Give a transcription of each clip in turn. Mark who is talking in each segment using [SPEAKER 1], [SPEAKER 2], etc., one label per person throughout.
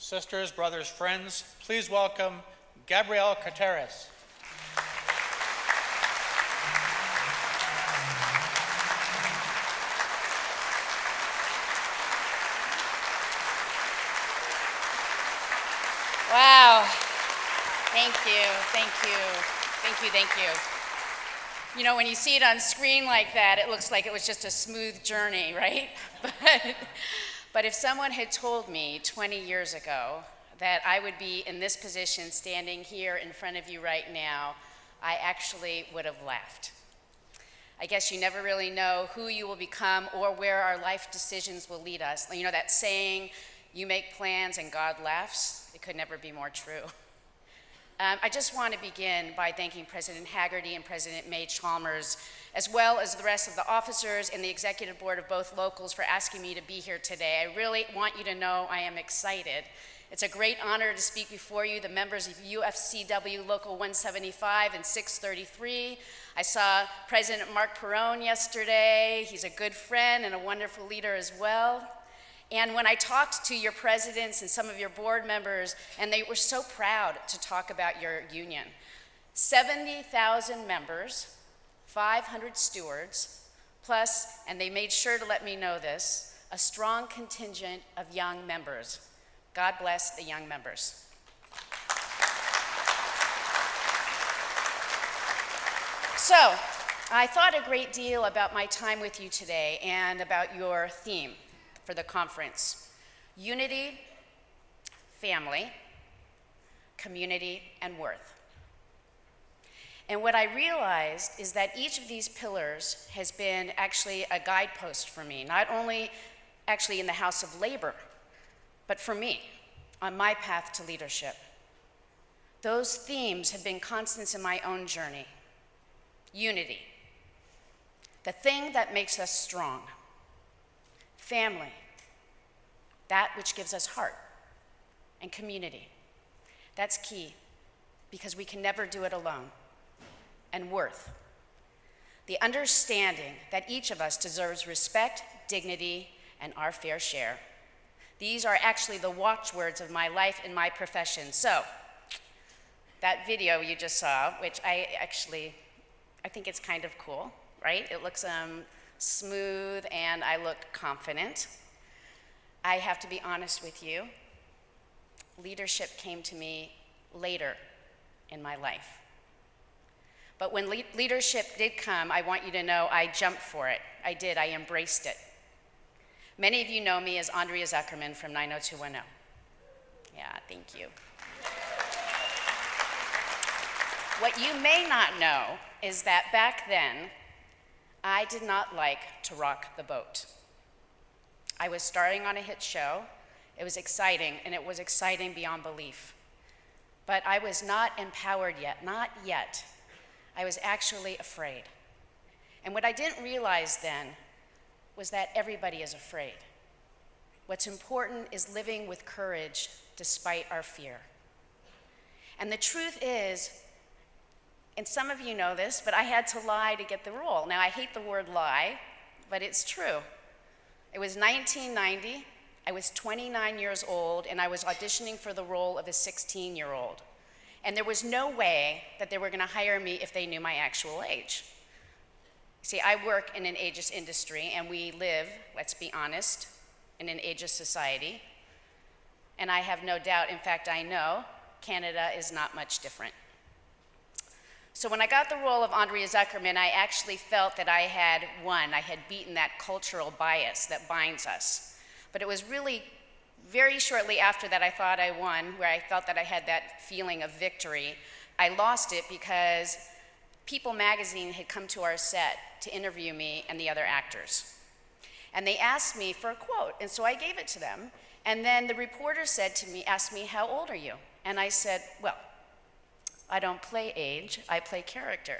[SPEAKER 1] Sisters, brothers, friends, please welcome Gabrielle Carteris.
[SPEAKER 2] Wow. Thank you, thank you, thank you, thank you. You know, when you see it on screen like that, it looks like it was just a smooth journey, right? But if someone had told me 20 years ago that I would be in this position standing here in front of you right now, I actually would have laughed. I guess you never really know who you will become or where our life decisions will lead us. You know that saying, you make plans and God laughs? It could never be more true. I just want to begin by thanking President Hagerty and President May Chalmers, as well as the rest of the officers and the executive board of both locals for asking me to be here today. I really want you to know I am excited. It's a great honor to speak before you, the members of UFCW Local 175 and 633. I saw President Mark Perrone yesterday. He's a good friend and a wonderful leader as well. And when I talked to your presidents and some of your board members, and they were so proud to talk about your union. 70,000 members, 500 stewards, plus, and they made sure to let me know this, a strong contingent of young members. God bless the young members. So, I thought a great deal about my time with you today and about your theme for the conference: unity, family, community, and worth. And what I realized is that each of these pillars has been actually a guidepost for me, not only actually in the House of Labor, but for me, on my path to leadership. Those themes have been constants in my own journey. Unity, the thing that makes us strong. Family, that which gives us heart. And community, that's key, because we can never do it alone. And worth, the understanding that each of us deserves respect, dignity, and our fair share. These are actually the watchwords of my life and my profession. So, that video you just saw, which I think it's kind of cool, right? It looks smooth and I look confident. I have to be honest with you, leadership came to me later in my life. But when leadership did come, I want you to know I jumped for it. I did, I embraced it. Many of you know me as Andrea Zuckerman from 90210. Yeah, thank you. What you may not know is that back then, I did not like to rock the boat. I was starting on a hit show. It was exciting, and it was exciting beyond belief. But I was not empowered yet, not yet. I was actually afraid. And what I didn't realize then was that everybody is afraid. What's important is living with courage despite our fear. And the truth is, and some of you know this, but I had to lie to get the role. Now, I hate the word lie, but it's true. It was 1990, I was 29 years old, and I was auditioning for the role of a 16-year-old. And there was no way that they were gonna hire me if they knew my actual age. See, I work in an ageist industry, and we live, let's be honest, in an ageist society. And I have no doubt, in fact, I know, Canada is not much different. So when I got the role of Andrea Zuckerman, I actually felt that I had won. I had beaten that cultural bias that binds us. But it was really very shortly after that I thought I won, where I felt that I had that feeling of victory. I lost it because People magazine had come to our set to interview me and the other actors. And they asked me for a quote, and so I gave it to them. And then the reporter asked me, how old are you? And I said, well, I don't play age, I play character.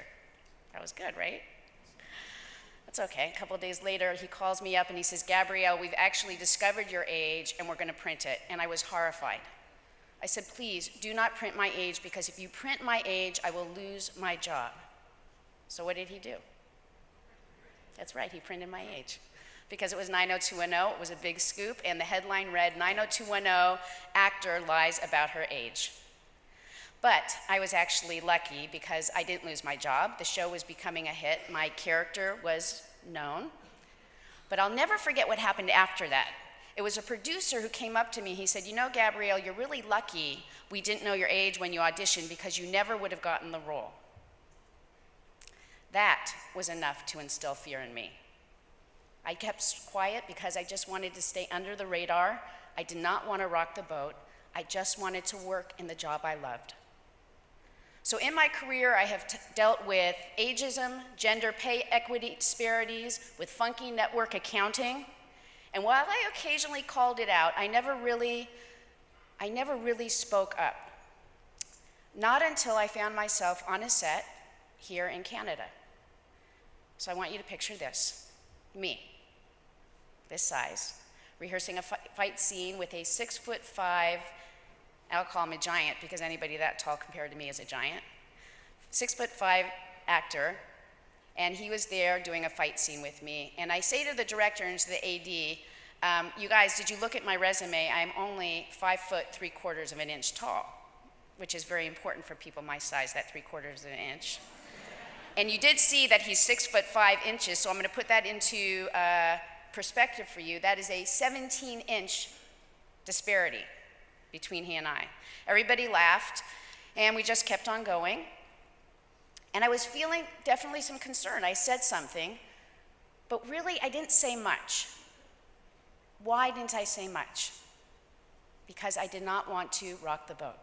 [SPEAKER 2] That was good, right? That's okay. A couple of days later, he calls me up and he says, Gabrielle, we've actually discovered your age and we're gonna print it. And I was horrified. I said, please, do not print my age, because if you print my age, I will lose my job. So what did he do? That's right, he printed my age. because it was 90210. It was a big scoop, and the headline read, 90210, actor lies about her age. But I was actually lucky because I didn't lose my job. The show was becoming a hit. My character was known. But I'll never forget what happened after that. It was a producer who came up to me. He said, you know, Gabrielle, you're really lucky we didn't know your age when you auditioned because you never would have gotten the role. That was enough to instill fear in me. I kept quiet because I just wanted to stay under the radar. I did not want to rock the boat. I just wanted to work in the job I loved. So in my career, I have dealt with ageism, gender pay equity disparities, with funky network accounting. And while I occasionally called it out, I never really spoke up. Not until I found myself on a set here in Canada. So I want you to picture this. Me, this size, rehearsing a fight scene with a 6'5", I'll call him a giant because anybody that tall compared to me is a giant, 6'5" actor, and he was there doing a fight scene with me. And I say to the director and to the AD, you guys, did you look at my resume? I'm only 5'3" of an inch tall, which is very important for people my size, that 3/4 of an inch. And you did see that he's 6'5", so I'm going to put that into perspective for you. That is a 17-inch disparity between he and I. Everybody laughed, and we just kept on going. And I was feeling definitely some concern. I said something, but really I didn't say much. Why didn't I say much? Because I did not want to rock the boat.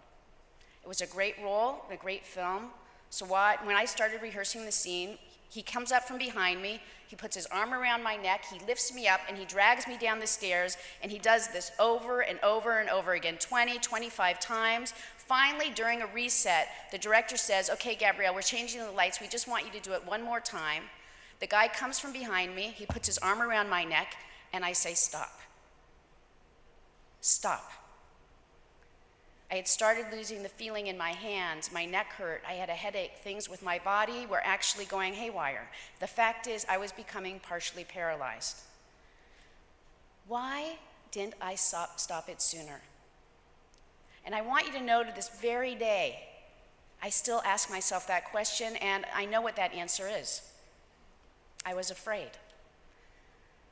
[SPEAKER 2] It was a great role, a great film. So when I started rehearsing the scene, he comes up from behind me, he puts his arm around my neck, he lifts me up, and he drags me down the stairs, and he does this over and over and over again, 20, 25 times. Finally, during a reset, the director says, okay, Gabrielle, we're changing the lights, we just want you to do it one more time. The guy comes from behind me, he puts his arm around my neck, and I say, stop. Stop. I had started losing the feeling in my hands, my neck hurt, I had a headache, things with my body were actually going haywire. The fact is, I was becoming partially paralyzed. Why didn't I stop it sooner? And I want you to know to this very day, I still ask myself that question, and I know what that answer is. I was afraid.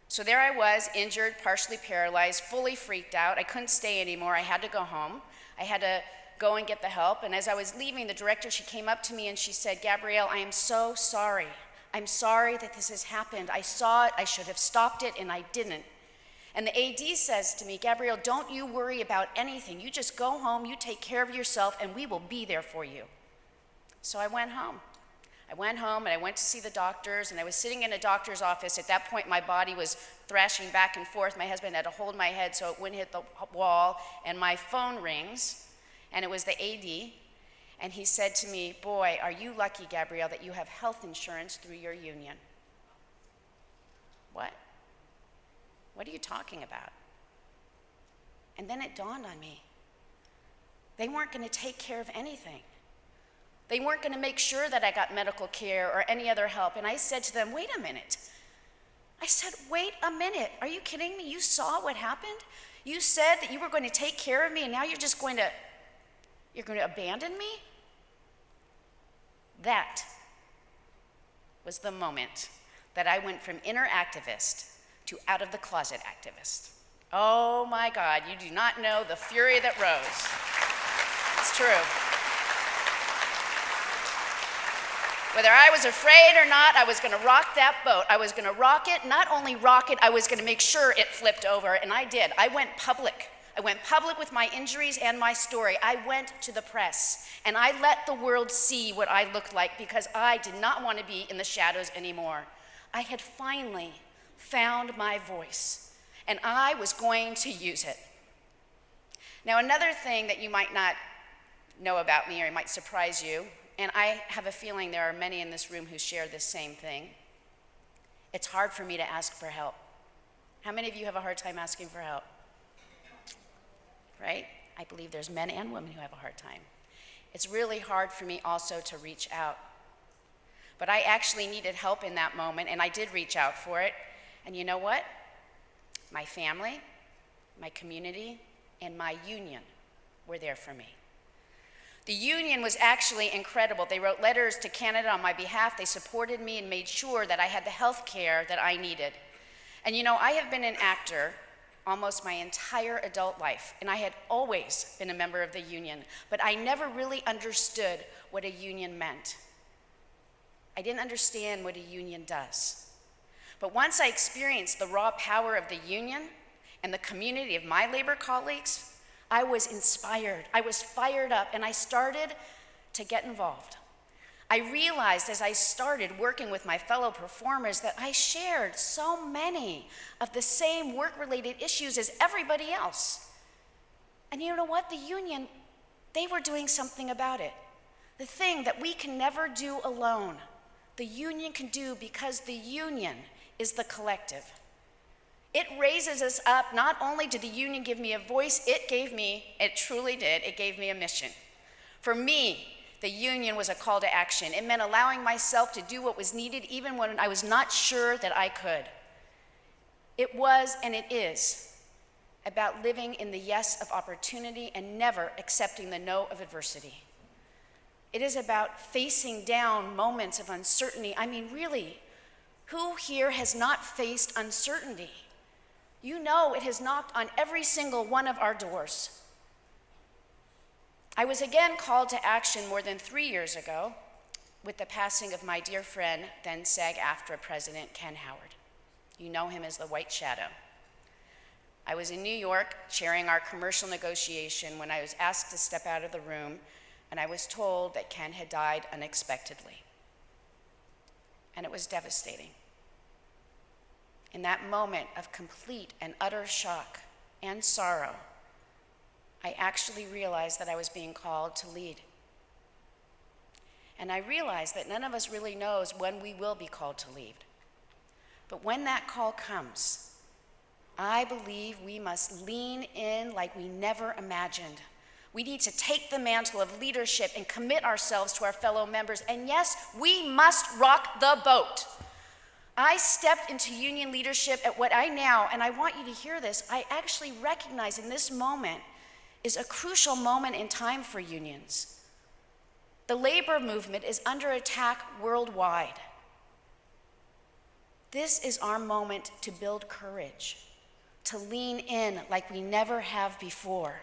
[SPEAKER 2] So there I was, injured, partially paralyzed, fully freaked out. I couldn't stay anymore. I had to go home. I had to go and get the help. And as I was leaving, the director, she came up to me and she said, Gabrielle, I am so sorry. I'm sorry that this has happened. I saw it. I should have stopped it, and I didn't. And the AD says to me, Gabrielle, don't you worry about anything. You just go home, you take care of yourself, and we will be there for you. So I went home. I went home and I went to see the doctors, and I was sitting in a doctor's office. At that point, my body was thrashing back and forth. My husband had to hold my head so it wouldn't hit the wall, and my phone rings, and it was the AD, and he said to me, boy, are you lucky, Gabrielle, that you have health insurance through your union. What? What are you talking about? And then it dawned on me. They weren't going to take care of anything. They weren't going to make sure that I got medical care or any other help. And I said to them, wait a minute. I said, wait a minute. Are you kidding me? You saw what happened? You said that you were going to take care of me, and now you're just going to abandon me? That was the moment that I went from inner activist to out of the closet activist. Oh my God, you do not know the fury that rose. It's true. Whether I was afraid or not, I was going to rock that boat. I was going to rock it. Not only rock it, I was going to make sure it flipped over, and I did. I went public. I went public with my injuries and my story. I went to the press, and I let the world see what I looked like because I did not want to be in the shadows anymore. I had finally found my voice, and I was going to use it. Now, another thing that you might not know about me, or it might surprise you, and I have a feeling there are many in this room who share this same thing. It's hard for me to ask for help. How many of you have a hard time asking for help? Right? I believe there's men and women who have a hard time. It's really hard for me also to reach out. But I actually needed help in that moment, and I did reach out for it. And you know what? My family, my community, and my union were there for me. The union was actually incredible. They wrote letters to Canada on my behalf. They supported me and made sure that I had the health care that I needed. And you know, I have been an actor almost my entire adult life, and I had always been a member of the union, but I never really understood what a union meant. I didn't understand what a union does. But once I experienced the raw power of the union and the community of my labor colleagues, I was inspired, I was fired up, and I started to get involved. I realized as I started working with my fellow performers that I shared so many of the same work-related issues as everybody else. And you know what? The union, they were doing something about it. The thing that we can never do alone, the union can do because the union is the collective. It raises us up. Not only did the union give me a voice, it truly did, it gave me a mission. For me, the union was a call to action. It meant allowing myself to do what was needed even when I was not sure that I could. It was, and it is, about living in the yes of opportunity and never accepting the no of adversity. It is about facing down moments of uncertainty. I mean, really, who here has not faced uncertainty? You know it has knocked on every single one of our doors. I was again called to action more than 3 years ago with the passing of my dear friend, then SAG-AFTRA President Ken Howard. You know him as the White Shadow. I was in New York chairing our commercial negotiation when I was asked to step out of the room, and I was told that Ken had died unexpectedly. And it was devastating. In that moment of complete and utter shock and sorrow, I actually realized that I was being called to lead. And I realized that none of us really knows when we will be called to lead. But when that call comes, I believe we must lean in like we never imagined. We need to take the mantle of leadership and commit ourselves to our fellow members. And yes, we must rock the boat. I stepped into union leadership at what I now, and I want you to hear this, I actually recognize in this moment is a crucial moment in time for unions. The labor movement is under attack worldwide. This is our moment to build courage, to lean in like we never have before.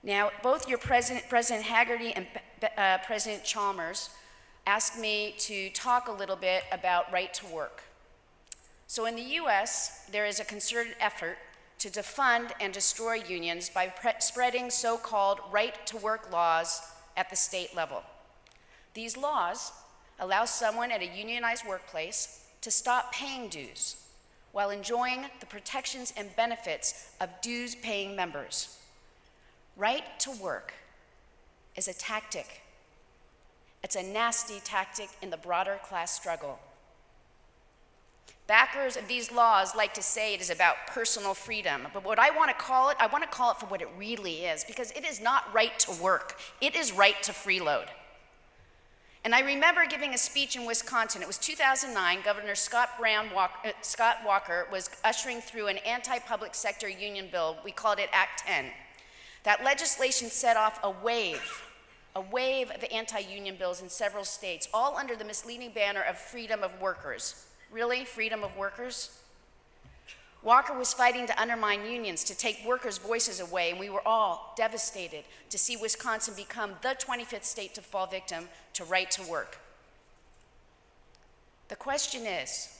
[SPEAKER 2] Now, both your President Haggerty and President Chalmers asked me to talk a little bit about right to work. So in the US, there is a concerted effort to defund and destroy unions by spreading so-called right-to-work laws at the state level. These laws allow someone at a unionized workplace to stop paying dues while enjoying the protections and benefits of dues-paying members. Right to work is a tactic. It's a nasty tactic in the broader class struggle. Backers of these laws like to say it is about personal freedom, but what I want to call it for what it really is, because it is not right to work, it is right to freeload. And I remember giving a speech in Wisconsin. It was 2009. Governor Scott Walker was ushering through an anti-public sector union bill. We called it Act 10. That legislation set off a wave of anti-union bills in several states, all under the misleading banner of freedom of workers. Really, freedom of workers? Walker was fighting to undermine unions, to take workers' voices away, and we were all devastated to see Wisconsin become the 25th state to fall victim to right to work. The question is,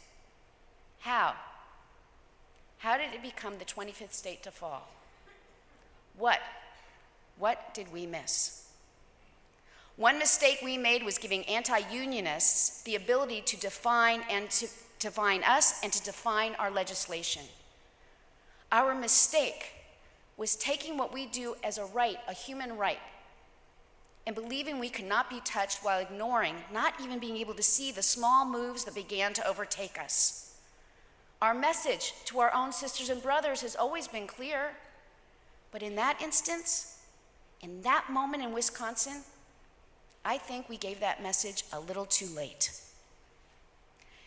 [SPEAKER 2] how? How did it become the 25th state to fall? What did we miss? One mistake we made was giving anti-unionists the ability to define us and to define our legislation. Our mistake was taking what we do as a right, a human right, and believing we could not be touched while ignoring, not even being able to see the small moves that began to overtake us. Our message to our own sisters and brothers has always been clear, but in that instance, in that moment in Wisconsin, I think we gave that message a little too late.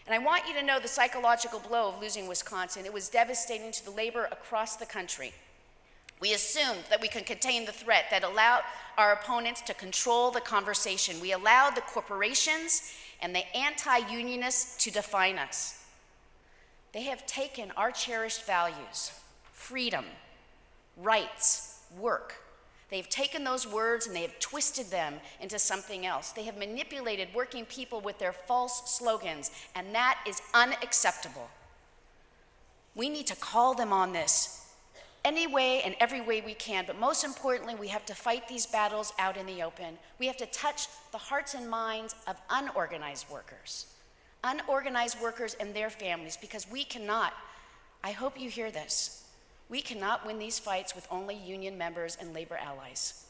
[SPEAKER 2] And I want you to know the psychological blow of losing Wisconsin. It was devastating to the labor across the country. We assumed that we could contain the threat that allowed our opponents to control the conversation. We allowed the corporations and the anti-unionists to define us. They have taken our cherished values, freedom, rights, work. They've taken those words and they have twisted them into something else. They have manipulated working people with their false slogans, and that is unacceptable. We need to call them on this any way and every way we can, but most importantly, we have to fight these battles out in the open. We have to touch the hearts and minds of unorganized workers and their families, because we cannot, I hope you hear this, we cannot win these fights with only union members and labor allies.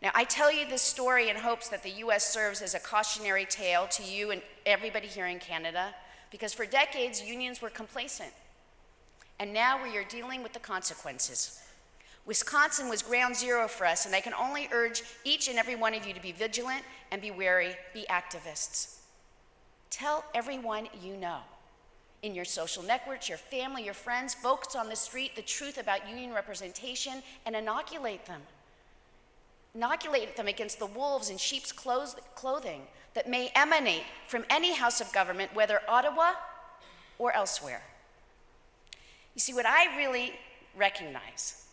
[SPEAKER 2] Now, I tell you this story in hopes that the U.S. serves as a cautionary tale to you and everybody here in Canada, because for decades, unions were complacent. And now we are dealing with the consequences. Wisconsin was ground zero for us, and I can only urge each and every one of you to be vigilant and be wary, be activists. Tell everyone you know, in your social networks, your family, your friends, folks on the street, the truth about union representation, and inoculate them. Inoculate them against the wolves in sheep's clothing that may emanate from any house of government, whether Ottawa or elsewhere. You see, what I really recognize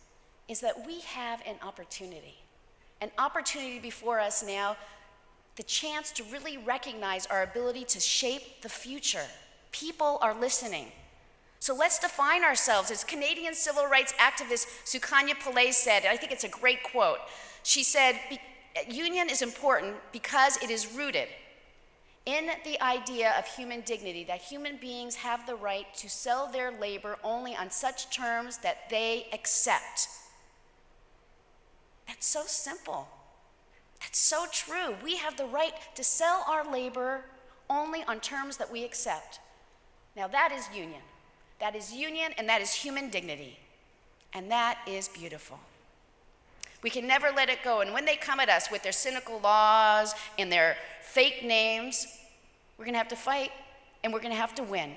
[SPEAKER 2] is that we have an opportunity before us now, the chance to really recognize our ability to shape the future. People are listening. So let's define ourselves. As Canadian civil rights activist Sukanya Pillay said, and I think it's a great quote, she said, union is important because it is rooted in the idea of human dignity, that human beings have the right to sell their labor only on such terms that they accept. That's so simple. That's so true. We have the right to sell our labor only on terms that we accept. Now that is union. That is union, and that is human dignity. And that is beautiful. We can never let it go. And when they come at us with their cynical laws and their fake names, we're going to have to fight, and we're going to have to win.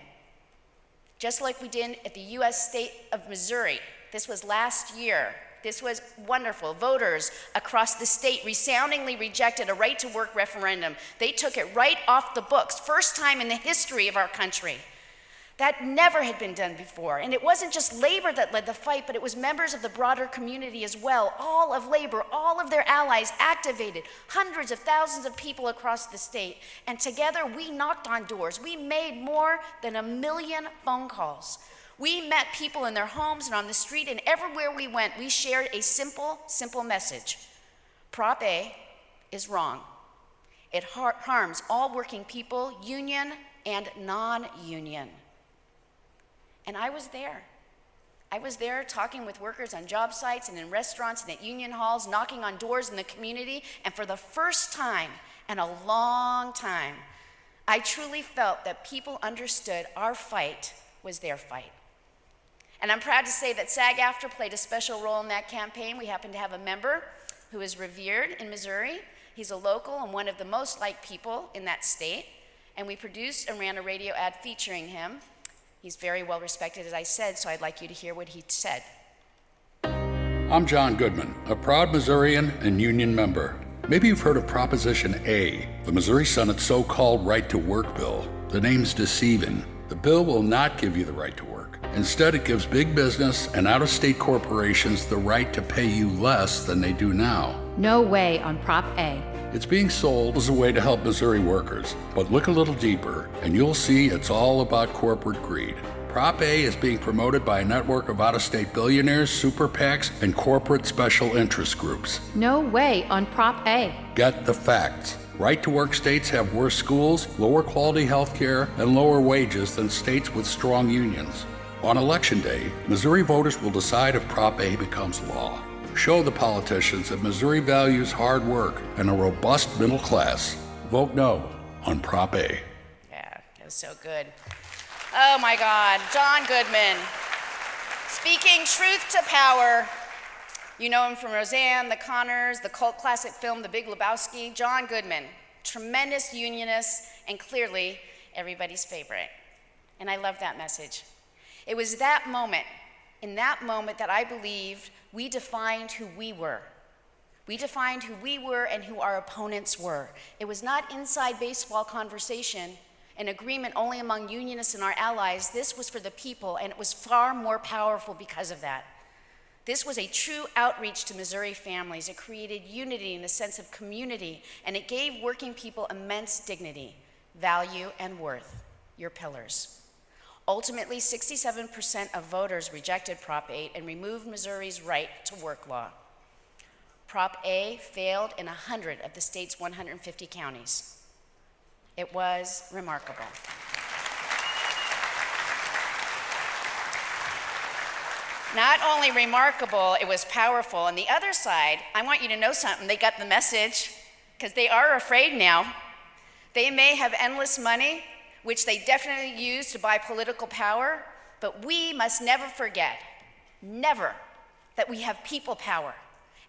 [SPEAKER 2] Just like we did at the U.S. state of Missouri. This was last year. This was wonderful. Voters across the state resoundingly rejected a right-to-work referendum. They took it right off the books, first time in the history of our country. That never had been done before. And it wasn't just labor that led the fight, but it was members of the broader community as well. All of labor, all of their allies activated, hundreds of thousands of people across the state. And together we knocked on doors. We made more than 1 million phone calls. We met people in their homes and on the street, and everywhere we went, we shared a simple message. Prop A is wrong. It harms all working people, union and non-union. And I was there. I was there talking with workers on job sites and in restaurants and at union halls, knocking on doors in the community, and for the first time in a long time, I truly felt that people understood our fight was their fight. And I'm proud to say that SAG-AFTRA played a special role in that campaign. We happen to have a member who is revered in Missouri. He's a local and one of the most liked people in that state. And we produced and ran a radio ad featuring him. He's very well respected, as I said, so I'd like you to hear what he said.
[SPEAKER 3] I'm John Goodman, a proud Missourian and union member. Maybe you've heard of Proposition A, the Missouri Senate's so-called right-to-work bill. The name's deceiving. The bill will not give you the right to work. Instead, it gives big business and out-of-state corporations the right to pay you less than they do now.
[SPEAKER 4] No way on Prop A.
[SPEAKER 3] It's being sold as a way to help Missouri workers, but look a little deeper and you'll see it's all about corporate greed. Prop A is being promoted by a network of out-of-state billionaires, super PACs, and corporate special interest groups.
[SPEAKER 4] No way on Prop A.
[SPEAKER 3] Get the facts. Right-to-work states have worse schools, lower quality health care, and lower wages than states with strong unions. On Election Day, Missouri voters will decide if Prop A becomes law. Show the politicians that Missouri values hard work and a robust middle class. Vote no on Prop A.
[SPEAKER 2] Yeah, that was so good. Oh my God, John Goodman. Speaking truth to power. You know him from Roseanne, The Connors, the cult classic film The Big Lebowski. John Goodman, tremendous unionist and clearly everybody's favorite. And I love that message. It was that moment, in that moment, that I believed we defined who we were. We defined who we were and who our opponents were. It was not inside baseball conversation, an agreement only among unionists and our allies. This was for the people, and it was far more powerful because of that. This was a true outreach to Missouri families. It created unity and a sense of community, and it gave working people immense dignity, value, and worth, your pillars. Ultimately, 67% of voters rejected Prop 8 and removed Missouri's right to work law. Prop A failed in 100 of the state's 150 counties. It was remarkable. Not only remarkable, it was powerful. On the other side, I want you to know something. They got the message, because they are afraid now. They may have endless money, which they definitely use to buy political power, but we must never forget, never, that we have people power.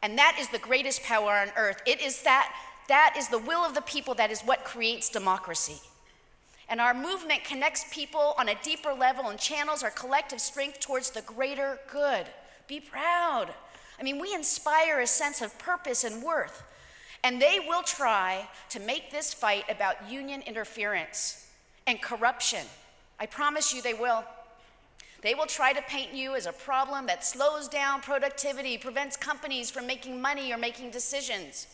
[SPEAKER 2] And that is the greatest power on earth. It is that is the will of the people that is what creates democracy. And our movement connects people on a deeper level and channels our collective strength towards the greater good. Be proud. I mean, we inspire a sense of purpose and worth. And they will try to make this fight about union interference and corruption. I promise you they will. They will try to paint you as a problem that slows down productivity, prevents companies from making money or making decisions.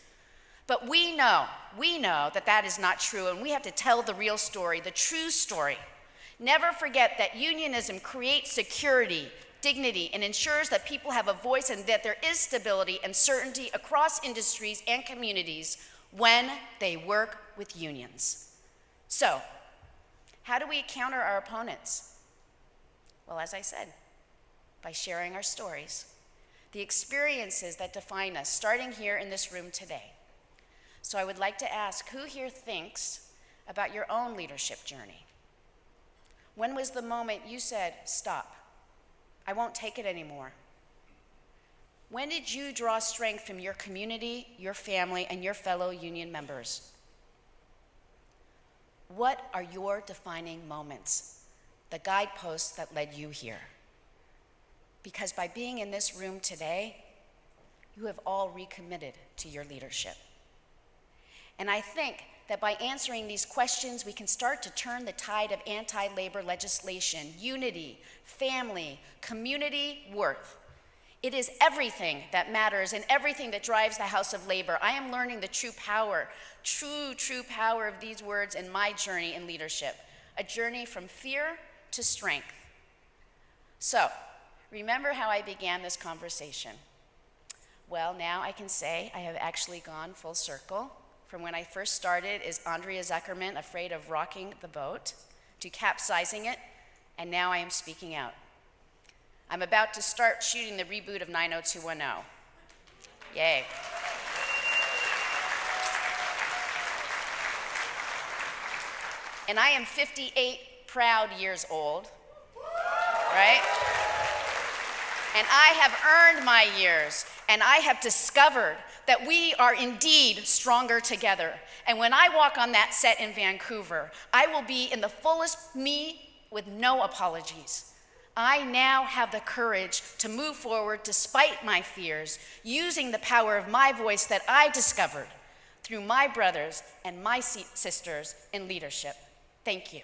[SPEAKER 2] But we know that that is not true, and we have to tell the real story, the true story. Never forget that unionism creates security, dignity, and ensures that people have a voice and that there is stability and certainty across industries and communities when they work with unions. So, how do we counter our opponents? Well, as I said, by sharing our stories, the experiences that define us, starting here in this room today. So I would like to ask, who here thinks about your own leadership journey? When was the moment you said, stop, I won't take it anymore? When did you draw strength from your community, your family, and your fellow union members? What are your defining moments, the guideposts that led you here? Because by being in this room today, you have all recommitted to your leadership. And I think that by answering these questions, we can start to turn the tide of anti-labor legislation, unity, family, community, worth. It is everything that matters and everything that drives the House of Labor. I am learning the true power of these words in my journey in leadership, a journey from fear to strength. So, remember how I began this conversation? Well, now I can say I have actually gone full circle from when I first started as Andrea Zuckerman, afraid of rocking the boat, to capsizing it, and now I am speaking out. I'm about to start shooting the reboot of 90210. Yay. And I am 58 proud years old, right? And I have earned my years, and I have discovered that we are indeed stronger together. And when I walk on that set in Vancouver, I will be in the fullest me with no apologies. I now have the courage to move forward despite my fears, using the power of my voice that I discovered through my brothers and my sisters in leadership. Thank you.